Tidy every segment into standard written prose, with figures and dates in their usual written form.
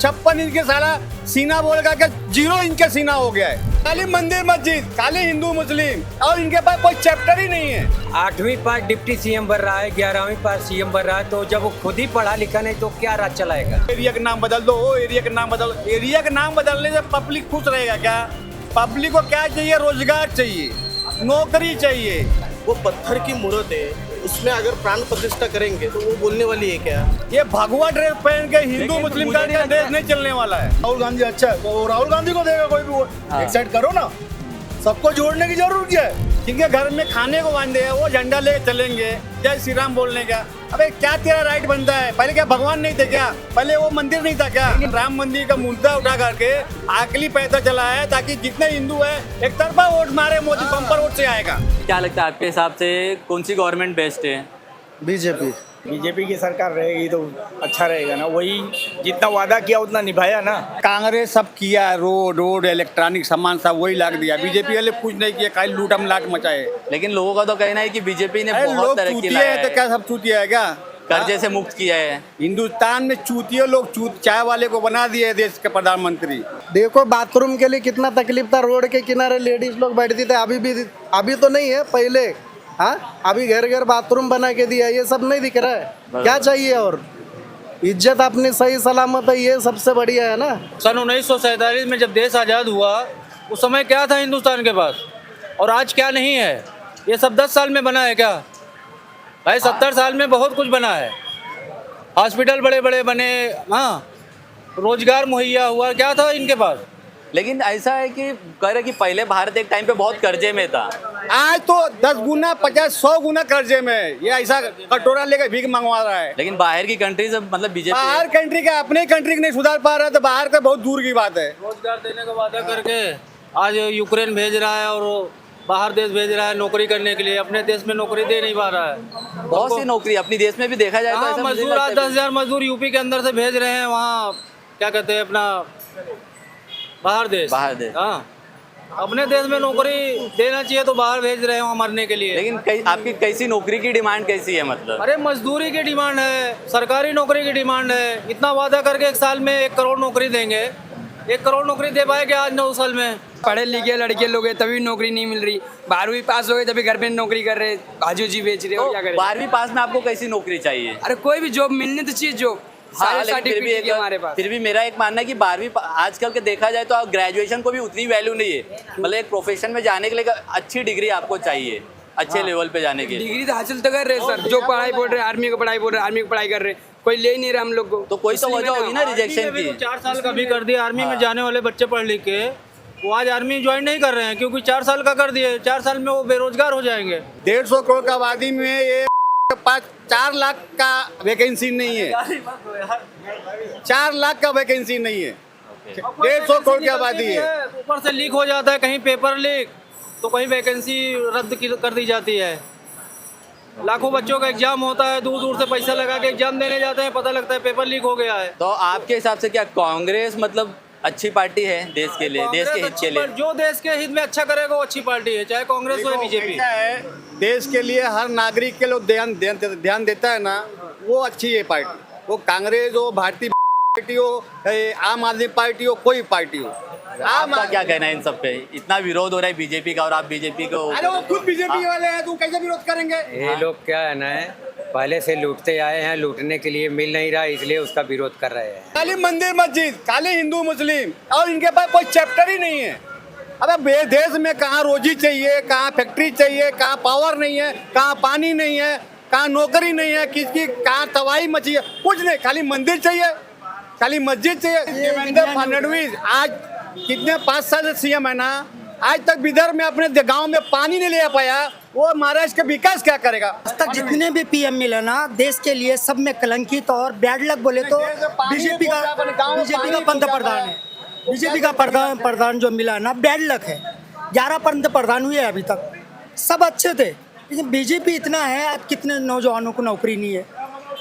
56 inch के साला सीना बोल का 0 इंच का सीना हो गया है। खाली मंदिर मस्जिद, खाली हिंदू मुस्लिम, और इनके पास कोई चैप्टर ही नहीं है। 8वीं पास डिप्टी सीएम बन रहा है, 11वीं पास सीएम बन रहा है, तो जब वो खुद ही पढ़ा लिखा नहीं तो क्या राज चलाएगा। एरिया का नाम बदल दो, एरिया का नाम बदल दो। एरिया का नाम बदलने से पब्लिक खुश रहेगा क्या? पब्लिक को क्या चाहिए? रोजगार चाहिए, नौकरी चाहिए। वो पत्थर की मूर्त है, उसमें अगर प्राण प्रतिष्ठा करेंगे तो वो बोलने वाली है क्या? ये भगवा ड्रेस पहन के हिंदू मुस्लिम का ड्रेस नहीं चलने वाला है। राहुल गांधी अच्छा है तो राहुल गांधी को देगा कोई भी वोट। एक साइड करो ना, सबको जोड़ने की जरूरत क्या है? जिनके घर में खाने को बांधे हैं वो झंडा लेके चलेंगे, जय श्री राम बोलने का। अबे क्या तेरा राइट बनता है? पहले क्या भगवान नहीं थे क्या? पहले वो मंदिर नहीं था क्या? राम मंदिर का मुद्दा उठा करके आखिरी पैसा चला है ताकि जितने हिंदू है एक तरफा वोट मारे, मोदी बम्पर वोट से आएगा। क्या लगता है आपके हिसाब से कौन सी गवर्नमेंट बेस्ट है? बीजेपी। बीजेपी की सरकार रहेगी तो अच्छा रहेगा ना, वही जितना वादा किया उतना निभाया ना। कांग्रेस सब किया, रोड इलेक्ट्रॉनिक सामान सब वही लाग दिया। बीजेपी वाले कुछ नहीं किया, खाली लूटम लाट मचाए। लेकिन लोगों का तो कहना है कि बीजेपी ने बहुत लोग तरक्की चूतिया लाया है तो है, क्या सब चूतिया है क्या? कर्जे से मुक्त किया है। हिंदुस्तान में चूतिया लोग चाय वाले को बना दिए देश के प्रधानमंत्री। देखो बाथरूम के लिए कितना तकलीफ था, रोड के किनारे लेडीज लोग बैठती थे। अभी तो नहीं है, पहले हाँ अभी घर घर बाथरूम बना के दिया। ये सब नहीं दिख रहा है, क्या चाहिए? और इज्जत अपनी सही सलामत है, ये सबसे बढ़िया है ना। सन 1947 में जब देश आज़ाद हुआ उस समय क्या था हिंदुस्तान के पास, और आज क्या नहीं है? ये सब 10 साल में बना है क्या भाई? 70 साल में बहुत कुछ बना है। हॉस्पिटल बड़े बड़े बने, हाँ, रोजगार मुहैया हुआ, क्या था इनके पास? लेकिन ऐसा है कि कह रहे कि पहले भारत एक टाइम पे बहुत कर्जे में था, आज तो 10 गुना 50 100 गुना कर्जे में ये ऐसा कटोरा लेकर भीख मंगवा रहा है। लेकिन बाहर की कंट्री से मतलब बीजेपी बाहर कंट्री का अपने कंट्री को नहीं सुधार पा रहा है तो बाहर का बहुत दूर की बात है। रोजगार देने का वादा करके आज यूक्रेन भेज रहा है और बाहर देश भेज रहा है नौकरी करने के लिए, अपने देश में नौकरी दे नहीं पा रहा है। बहुत सी नौकरी अपनी देश में भी देखा जाए तो ऐसा मुझे मजदूर लगता आज है। 10,000 मजदूर यूपी के अंदर से भेज रहे हैं वहाँ, क्या कहते हैं, अपना बाहर देश। हाँ, अपने देश में नौकरी देना चाहिए तो बाहर भेज रहे हैं वहाँ मरने के लिए। लेकिन आपकी कैसी नौकरी की डिमांड कैसी है? मतलब अरे मजदूरी की डिमांड है, सरकारी नौकरी की डिमांड है। इतना वादा करके एक साल में 1 करोड़ नौकरी देंगे, 1 करोड़ नौकरी दे पाएंगे आज 9 साल में? पढ़े लिखे लड़के लोग हैं तभी नौकरी नहीं मिल रही, 12वीं पास हो गए तभी घर पे नौकरी कर रहे, भाजू जी बेच रहे हो, क्या करें? 12वीं पास में आपको कैसी नौकरी चाहिए? अरे कोई भी जॉब मिलनी तो चाहिए, जॉब। हाँ, लेकिन हमारे पास फिर भी मेरा एक मानना है कि 12वीं आजकल के देखा जाए तो ग्रेजुएशन को भी उतनी वैल्यू नहीं है। मतलब एक प्रोफेशन में जाने के लिए अच्छी डिग्री आपको चाहिए, अच्छे लेवल पे जाने के लिए। डिग्री तो हासिल तो कर रहे सर, जो पढ़ाई बोल रहे, आर्मी की पढ़ाई बोल रहे, आर्मी की पढ़ाई कर रहे, कोई ले ही नहीं रहा हम लोग को। तो कोई तो वजह होगी ना रिजेक्शन की। 4 साल का भी कर दिया आर्मी में जाने वाले बच्चे पढ़ लिख के, वो आज आर्मी ज्वाइन नहीं कर रहे हैं क्योंकि 4 साल का कर दिए। 4 साल में वो बेरोजगार हो जाएंगे। 150 करोड़ का आबादी में ये पास 4 लाख का वैकेंसी नहीं है। 4 लाख का वैकेंसी नहीं है, 150 करोड़ की आबादी है। ऊपर से लीक हो जाता है, कहीं पेपर लीक तो कहीं वैकेंसी रद्द कर दी जाती है। लाखों बच्चों का एग्जाम होता है, दूर दूर से पैसा लगा के एग्जाम देने जाते हैं, पता लगता है पेपर लीक हो गया है। तो आपके हिसाब से क्या कांग्रेस मतलब अच्छी पार्टी है देश के लिए, देश के हित के लिए? जो देश के हित में अच्छा करेगा वो अच्छी पार्टी है, चाहे कांग्रेस हो या बीजेपी। ऐसा है, देश के लिए हर नागरिक के लोग ध्यान देता है ना, वो अच्छी है पार्टी। वो कांग्रेस हो, भारतीय पार्टी हो, आम आदमी पार्टी हो, कोई पार्टी हो। आपका क्या कहना है इन सब पे? इतना विरोध हो रहा है बीजेपी का और आप बीजेपी को। अरे वो खुद बीजेपी वाले हैं, तू कैसे विरोध करेंगे? ये लोग क्या है ना, पहले से लूटते आए हैं, लूटने के लिए मिल नहीं रहा इसलिए उसका विरोध कर रहे हैं। खाली मंदिर मस्जिद, खाली हिंदू मुस्लिम, और इनके पास कोई चैप्टर ही नहीं है। अबे देश में कहाँ रोजी चाहिए, कहाँ फैक्ट्री चाहिए, कहाँ पावर नहीं है, कहाँ पानी नहीं है, कहाँ नौकरी नहीं है, किसकी कहाँ तबाही मची है, कुछ नहीं। खाली मंदिर चाहिए, खाली मस्जिद चाहिए। देवेंद्र फडणवीस आज कितने 5 साल से सीएम है ना, आज तक विदर्भ में अपने गांव में पानी नहीं ले पाया। वो महाराष्ट्र का विकास क्या करेगा? आज तक जितने भी पीएम मिले ना देश के लिए, सब में कलंकित और बैड लक बोले तो बीजेपी का पंत प्रधान है। बीजेपी का प्रधान जो मिला ना, बैड लक है। 11 पंत प्रधान हुए अभी तक, सब अच्छे थे, लेकिन बीजेपी इतना है, आज कितने नौजवानों को नौकरी नहीं है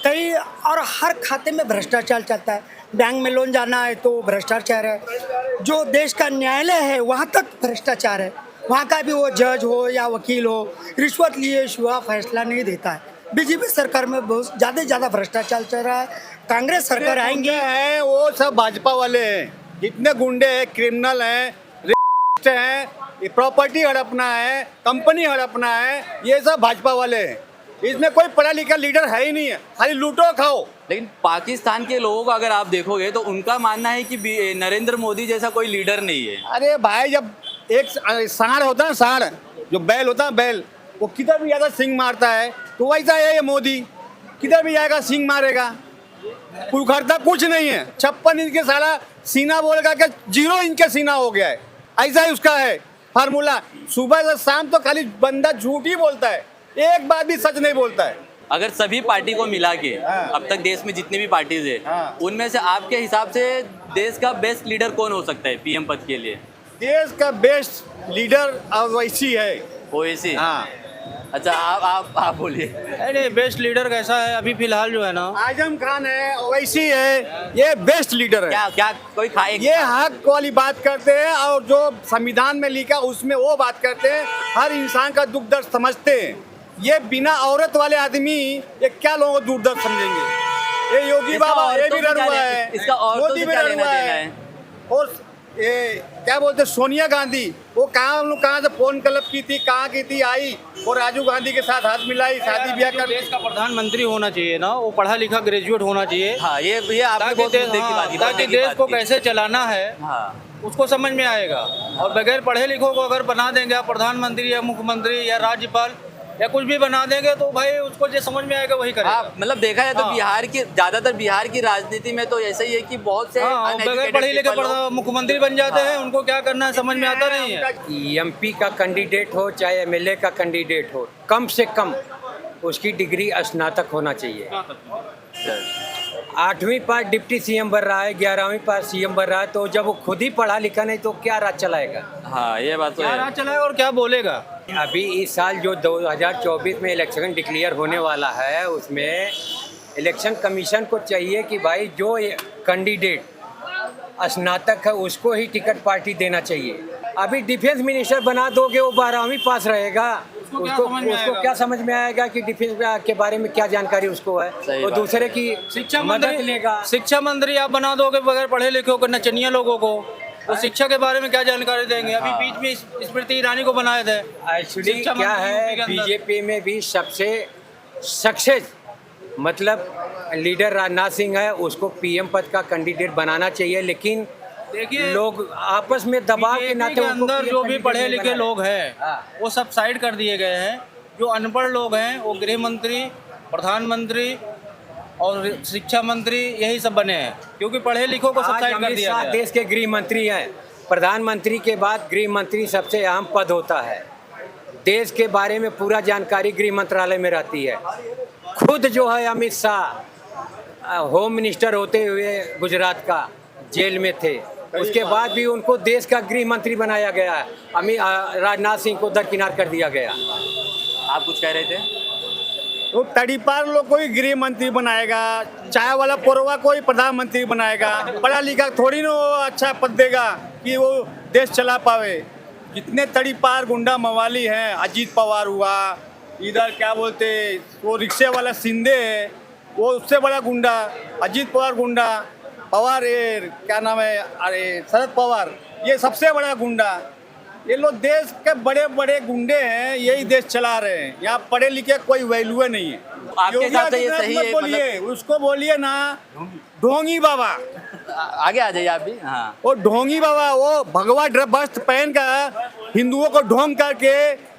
कहीं, और हर खाते में भ्रष्टाचार चलता है। बैंक में लोन जाना है तो भ्रष्टाचार है, जो देश का न्यायालय है वहाँ तक भ्रष्टाचार है। वहाँ का भी वो जज हो या वकील हो, रिश्वत लिए हुआ फैसला नहीं देता है। बीजेपी सरकार में बहुत ज्यादा भ्रष्टाचार चल रहा है। कांग्रेस सरकार आएंगी हैं वो सब भाजपा वाले हैं, जितने गुंडे हैं, क्रिमिनल हैं, रेपिस्ट हैं, ये प्रॉपर्टी हड़पना है, कंपनी हड़पना है, ये सब भाजपा वाले हैं। इसमें कोई पढ़ा लिखा लीडर है ही नहीं है, खाली लूटो खाओ। लेकिन पाकिस्तान के लोगों को अगर आप देखोगे तो उनका मानना है कि नरेंद्र मोदी जैसा कोई लीडर नहीं है। अरे भाई, जब एक सांड होता है, सांड जो बैल होता है, बैल वो किधर भी जाता सिंग मारता है, तो वैसा है ये मोदी, किधर भी जाएगा सिंग मारेगा, उखड़ता कुछ नहीं है। 56 इंच के साला सीना बोलेगा कि 0 इंच का सीना हो गया है, ऐसा ही उसका है फार्मूला। सुबह से शाम तो खाली बंदा झूठ ही बोलता है, एक बात भी सच नहीं बोलता है। अगर सभी पार्टी को मिला के अब तक देश में जितनी भी पार्टीज है उनमें से आपके हिसाब से देश का बेस्ट लीडर कौन हो सकता है पीएम पद के लिए? देश का बेस्ट लीडर ओवैसी है। ओवैसी? हाँ। अच्छा, आप बोलिए। अरे बेस्ट लीडर कैसा है अभी फिलहाल जो है ना, आजम खान है, ओवैसी है, ये बेस्ट लीडर है। क्या क्या कोई खाए? ये हक वाली बात करते हैं और जो संविधान में लिखा उसमें वो बात करते हैं, हर इंसान का दुख दर्द समझते हैं। ये बिना औरत वाले आदमी ये क्या लोगों को दुख दर्द समझेंगे? ये योगी बाबा ये भी डरुआ है, इसका औरतों मोदी से भी क्या लेना डरुआ देना है, है? और ये क्या बोलते हैं सोनिया गांधी, वो कहाँ से फोन क्लब की थी, कहाँ की थी, आई और राजीव गांधी के साथ हाथ मिलाई, शादी ब्याह कर। देश का प्रधानमंत्री होना चाहिए ना, वो पढ़ा लिखा ग्रेजुएट होना चाहिए। हाँ, ये आपने बहुत मुद्दे की बात की, ताकि देश को कैसे चलाना है हाँ उसको समझ में आएगा। और बगैर पढ़े लिखों को अगर बना देंगे आप प्रधानमंत्री या मुख्यमंत्री या राज्यपाल या कुछ भी बना देंगे तो भाई उसको जो समझ में आएगा वही करेगा। हाँ, मतलब देखा जाए तो बिहार की ज्यादातर बिहार की राजनीति में तो ऐसा ही है कि बहुत से बगैर पढ़े लिखे मुख्यमंत्री बन जाते हैं, उनको क्या करना है समझ में आता नहीं है। एमपी का कैंडिडेट हो चाहे एमएलए का कैंडिडेट हो, कम से कम उसकी डिग्री स्नातक होना चाहिए। 8वीं पास डिप्टी सीएम बन रहा है, 11वीं पास सीएम बन रहा है, तो जब वो खुद ही पढ़ा लिखा नहीं तो क्या राज चलाएगा? हाँ, ये बात तो क्या है। राज चलाएगा और क्या बोलेगा? अभी इस साल जो 2024 में इलेक्शन डिक्लेयर होने वाला है, उसमें इलेक्शन कमीशन को चाहिए कि भाई जो कैंडिडेट स्नातक है उसको ही टिकट पार्टी देना चाहिए। अभी डिफेंस मिनिस्टर बना दोगे, वो 12वीं पास रहेगा, उसको क्या समझ में आएगा कि डिफेंस के बारे में क्या जानकारी उसको है? वो दूसरे की शिक्षा मदद मंत्री लेगा। शिक्षा मंत्री आप बना दोगे बगैर पढ़े लिखे को, नचनिया लोगों को, तो शिक्षा के बारे में क्या जानकारी देंगे? अभी बीच में स्मृति ईरानी को बनाए थे। एक्चुअली क्या है, बीजेपी में भी सबसे सक्सेस मतलब लीडर राजनाथ सिंह है, उसको पीएम पद का कैंडिडेट बनाना चाहिए। लेकिन देखिए, लोग आपस में दबाव के नाते के अंदर उनको जो भी PM पढ़े कैंडिडेट लिखे बनाया। लोग हैं वो सब साइड कर दिए गए हैं। जो अनपढ़ लोग हैं वो गृह मंत्री, प्रधानमंत्री और शिक्षा मंत्री यही सब बने हैं, क्योंकि पढ़े लिखों को सब आज साइड कर अमित दिया शाह गया। देश के गृह मंत्री हैं। प्रधानमंत्री के बाद गृह मंत्री सबसे अहम पद होता है। देश के बारे में पूरा जानकारी गृह मंत्रालय में रहती है। खुद जो है अमित शाह होम मिनिस्टर होते हुए गुजरात का जेल में थे, उसके बाद भी उनको देश का गृह मंत्री बनाया गया। राजनाथ सिंह को दरकिनार कर दिया गया। आप कुछ कह रहे थे? तो तड़ीपार लोग को ही गृह मंत्री बनाएगा, चाय वाला पोरवा को ही प्रधानमंत्री बनाएगा। पढ़ा लिखा थोड़ी ना वो अच्छा पद देगा कि वो देश चला पावे। जितने तड़ीपार गुंडा मवाली हैं, अजीत पवार हुआ, इधर क्या बोलते वो रिक्शे वाला सिंधे है, वो उससे बड़ा गुंडा, अजीत पवार गुंडा, पवार ये क्या नाम है, अरे शरद पवार, ये सबसे बड़ा गुंडा। ये लोग देश के बड़े बड़े गुंडे हैं, यही देश चला रहे हैं। यहाँ पढ़े लिखे कोई वैल्यू नहीं है। आपके हिसाब से ये सही है? बोलिए उसको, बोलिए ना ढोंगी बाबा। आगे आ जाइए आप भी। हाँ, वो ढोंगी बाबा, वो भगवा वस्त्र पहन कर हिंदुओं को ढोंग करके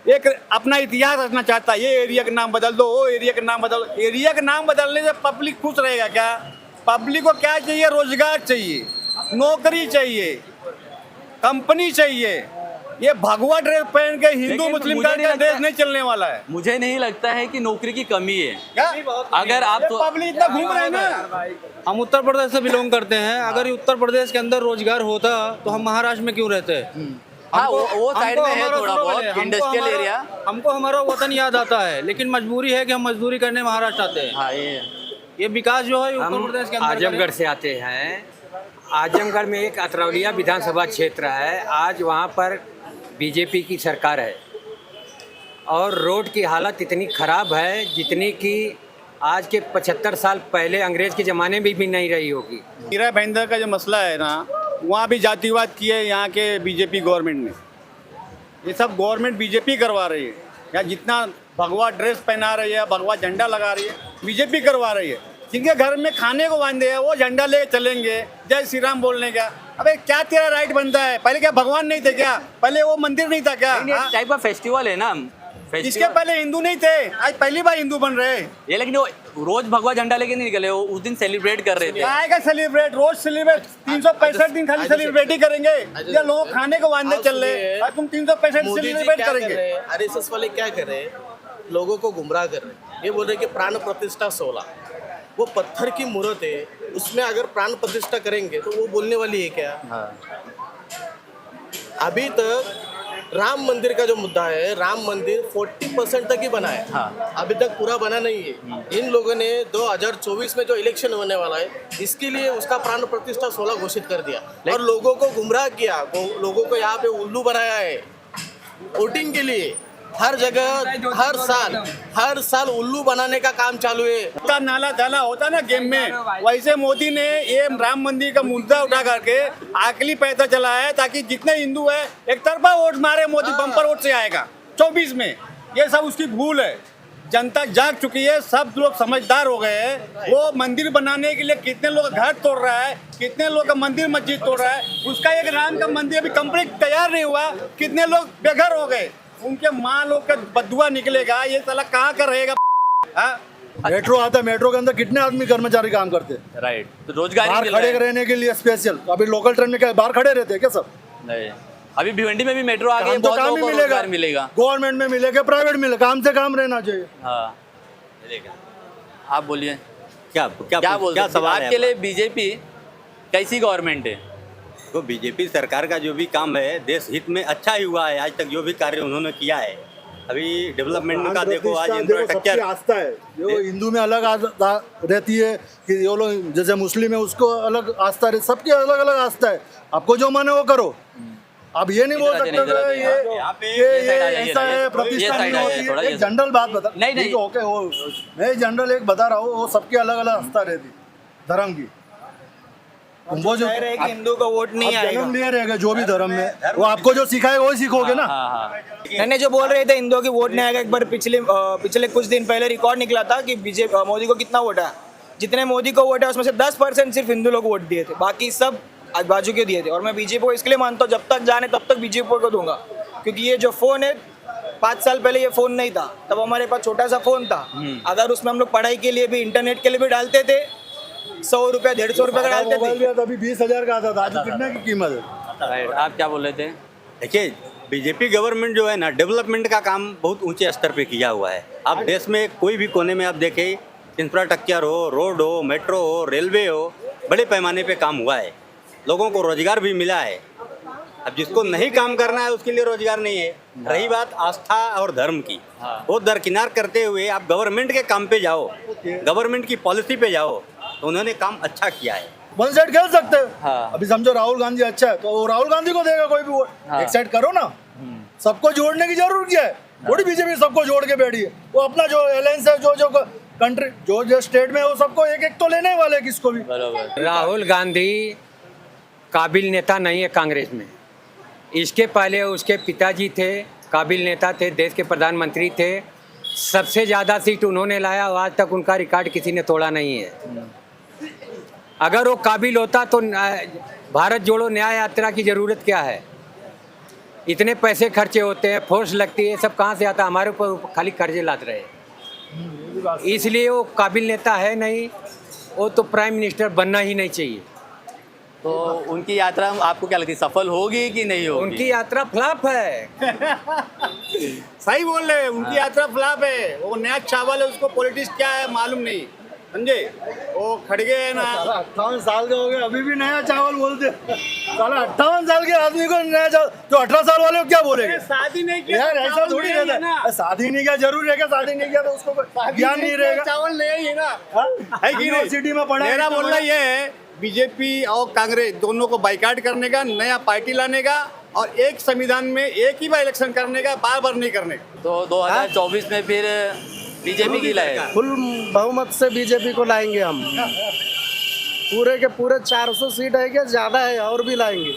एक अपना इतिहास रचना चाहता है। ये एरिया का नाम बदल दो, वो एरिया का नाम बदल दो। एरिया का नाम बदलने से पब्लिक खुश रहेगा क्या? पब्लिक को क्या चाहिए? रोजगार चाहिए, नौकरी चाहिए, कंपनी चाहिए। ये भगवा ड्रेस पहन के हिंदू मुस्लिम का देश नहीं चलने वाला है। मुझे नहीं लगता है कि नौकरी की कमी है। क्या? अगर आप तो पब्लिक इतना घूम रहे हैं ना। हम उत्तर प्रदेश से बिलोंग करते हैं। अगर उत्तर प्रदेश के अंदर रोजगार होता तो हम महाराष्ट्र में क्यों रहते? हाँ, वो साइड में है हमारा थोड़ा सुनो बहुत पहले, इंडस्ट्रियल एरिया। हमको हमारा वतन याद आता है, लेकिन मजबूरी है कि हम मजदूरी करने महाराष्ट्र आते हैं। हाँ, ये विकास जो है उत्तर हम प्रदेश के अंदर आजमगढ़ से आते हैं। आजमगढ़ में एक अतरौलिया विधानसभा क्षेत्र है। आज वहाँ पर बीजेपी की सरकार है। और रोड की हालत इतनी ख़राब है जितनी कि आज के 75 साल पहले अंग्रेज़ के ज़माने में भी नहीं रही होगी। हीरा भाईंदर का जो मसला है ना, वहाँ भी जातिवाद किए यहाँ के बीजेपी गवर्नमेंट ने। ये सब गवर्नमेंट बीजेपी करवा रही है। या जितना भगवा ड्रेस पहना रही है, भगवा झंडा लगा रही है, बीजेपी करवा रही है। जिनके घर में खाने को बांधे हैं वो झंडा ले चलेंगे, जय श्री राम बोलने का। अबे क्या तेरा राइट बनता है? पहले क्या भगवान नहीं थे क्या? पहले वो मंदिर नहीं था क्या? हाँ? टाइप का फेस्टिवल है ना, इसके पहले हिंदू नहीं थे, आज पहली बार हिंदू बन रहे हैं। ये लेकिन वो रोज भगवा झंडा लेके नहीं निकले, वो उस दिन सेलिब्रेट कर रहे थे। काय का सेलिब्रेट? रोज सेलिब्रेट 365 दिन खाली सेलिब्रेट ही करेंगे। या लोग खाने को बांधे चल रहे और तुम 365 मोदी जी सेलिब्रेट क्या कर करेंगे। रहे हैं? आरएसएस वाले क्या कर रहे हैं? लोगों को गुमराह कर रहे हैं। ये बोल रहे हैं कि प्राण प्रतिष्ठा 16, वो पत्थर की मूर्त है, उसमें अगर प्राण प्रतिष्ठा करेंगे तो वो बोलने वाली है क्या? अभी तक राम मंदिर का जो मुद्दा है, राम मंदिर 40% तक ही बना है। अभी तक पूरा बना नहीं है। इन लोगों ने 2024 में जो इलेक्शन होने वाला है, इसके लिए उसका प्राण प्रतिष्ठा 16 घोषित कर दिया और लोगों को गुमराह किया, लोगों को यहाँ पे उल्लू बनाया है वोटिंग के लिए। हर जगह हर साल उल्लू बनाने का काम चालू है। का नाला डाला होता ना गेम में, वैसे मोदी ने ये राम मंदिर का मुद्दा उठा करके आखिरी पैसा चलाया है ताकि जितने हिंदू है एक तरफा वोट मारे। मोदी बम्पर वोट से आएगा 24 में। ये सब उसकी भूल है। जनता जाग चुकी है, सब लोग समझदार हो गए हैं। वो मंदिर बनाने के लिए कितने लोग घर तोड़ रहा है, कितने लोग का मंदिर मस्जिद तोड़ रहा है। उसका एक राम का मंदिर अभी कंप्लीट तैयार नहीं हुआ, कितने लोग बेघर हो गए। उनके माँ लोग का बदुआ निकलेगा। ये साला कहाँ का रहेगा? मेट्रो आता है, मेट्रो के अंदर कितने आदमी कर्मचारी काम करते हैं? राइट, तो रोजगार बाहर खड़े रहने के लिए स्पेशल। अभी लोकल ट्रेन में क्या बाहर खड़े रहते हैं क्या सब? नहीं, अभी भिवंडी में भी मेट्रो आ गई, काम तो बहुत काम लोगों ही को मिलेगा, रोजगार मिलेगा। गवर्नमेंट में मिलेगा, प्राइवेट मिलेगा, काम से काम रहना चाहिए। हाँ, मिलेगा। आप बोलिए, क्या बोल क्या सकते हैं? सवाल है आपके लिए बीजेपी कैसी गवर्नमेंट है? तो बीजेपी सरकार का जो भी काम है देश हित में अच्छा ही हुआ है। आज तक जो भी कार्य उन्होंने किया है, अभी डेवलपमेंट का देखो, आज इंफ्रास्ट्रक्चर आस्था है जो हिंदू में अलग रहती है कि ये लोग जैसे मुस्लिम है उसको अलग आस्था रहती, सबकी अलग अलग आस्था है। आपको जो माने वो करो। अब ये नहीं बोल सकते ये ऐसा है, प्रतिष्ठा नहीं होती है। एक जनरल बात बता, नहीं ओके, वो मैं जनरल एक बता रहा हूँ, वो सबकी अलग अलग आस्था रहती धर्म की। वो जो कि हिंदू का वोट नहीं आएगा, जन्म लिए रहेगा जो भी धर्म में, वो आपको जो सिखाएगा वही सीखोगे ना। मैंने जो बोल रहे थे हिंदुओं की वोट नहीं आएगा, एक बार पिछले कुछ दिन पहले रिकॉर्ड निकला था कि बीजेपी मोदी को कितना वोट है। जितने मोदी को वोट है उसमें से 10% सिर्फ हिंदू लोग वोट दिए थे, बाकी सब आज बाजू के दिए थे। और मैं बीजेपी को इसलिए मानता हूँ, जब तक जाने तब तक बीजेपी को दूंगा, क्योंकि ये जो फोन है 5 साल पहले ये फोन नहीं था, तब हमारे पास छोटा सा फोन था। अगर उसमें हम लोग पढ़ाई के लिए भी, इंटरनेट के लिए भी डालते थे, 100 रुपया 150 रुपये का डालते थे। अभी 20,000 का आता था, आज कितने की कीमत है? आप क्या बोल रहे थे? देखिए, बीजेपी गवर्नमेंट जो है ना, डेवलपमेंट का काम बहुत ऊंचे स्तर पे किया हुआ है। आप देश में कोई भी कोने में आप देखें, इंफ्रास्ट्रक्चर हो, रोड हो, मेट्रो हो, रेलवे हो, बड़े पैमाने पे काम हुआ है। लोगों को रोजगार भी मिला है। अब जिसको नहीं काम करना है उसके लिए रोजगार नहीं है। रही बात आस्था और धर्म की, वो दरकिनार करते हुए आप गवर्नमेंट के काम पे जाओ, गवर्नमेंट की पॉलिसी पे जाओ, तो उन्होंने काम अच्छा किया है। वन साइड खेल सकते हैं। हाँ। अभी समझो राहुल गांधी अच्छा है तो राहुल गांधी को देगा कोई भी वोट। एक साइड करो ना, सबको जोड़ने की जरूरत क्या है? थोड़ी बीजेपी सबको जोड़ के बैठी है। वो अपना जो अलायंस है, जो कंट्री जो स्टेट में, वो सबको एक एक तो लेने वाले किसको भी। राहुल गांधी काबिल नेता नहीं है कांग्रेस में। इसके पहले उसके पिताजी थे, काबिल नेता थे, देश के प्रधानमंत्री थे। सबसे ज़्यादा सीट उन्होंने लाया, आज तक उनका रिकॉर्ड किसी ने तोड़ा नहीं है। अगर वो काबिल होता तो भारत जोड़ो न्याय यात्रा की ज़रूरत क्या है? इतने पैसे खर्चे होते हैं, फोर्स लगती है, सब कहाँ से आता? हमारे ऊपर खाली कर्जे लाद रहे हैं। इसलिए वो काबिल नेता है नहीं, वो तो प्राइम मिनिस्टर बनना ही नहीं चाहिए। तो उनकी यात्रा आपको क्या लगती है, सफल होगी कि नहीं होगी? उनकी यात्रा फ्लॉप है। सही बोल रहे हैं, उनकी यात्रा फ्लॉप है। वो नया चावल है, उसको पॉलिटिक्स क्या है मालूम नहीं, समझे? वो खड़गे है ना, 58 साल के हो गए, अभी भी नया चावल बोलते। साला 58 साल के आदमी को नया चावल, जो 18 साल वाले को क्या बोलेंगे? शादी नहीं किया यार ऐसा थोड़ी रहता है। शादी नहीं किया जरूर रहेगा, शादी नहीं किया तो उसको ज्ञान नहीं रहेगा। चावल ले ही है ना, है कि नहीं? यूनिवर्सिटी में पढ़ा। मेरा बोलना ये है बीजेपी और कांग्रेस दोनों को बाइकाट करने का, नया पार्टी लाने का और एक संविधान में एक ही बार इलेक्शन करने का, बार बार नहीं करने का। तो 2024 में फिर बीजेपी की लाएगा। फुल बहुमत से बीजेपी को लाएंगे हम। पूरे के पूरे 400 सीट है क्या, ज्यादा है और भी लाएंगे।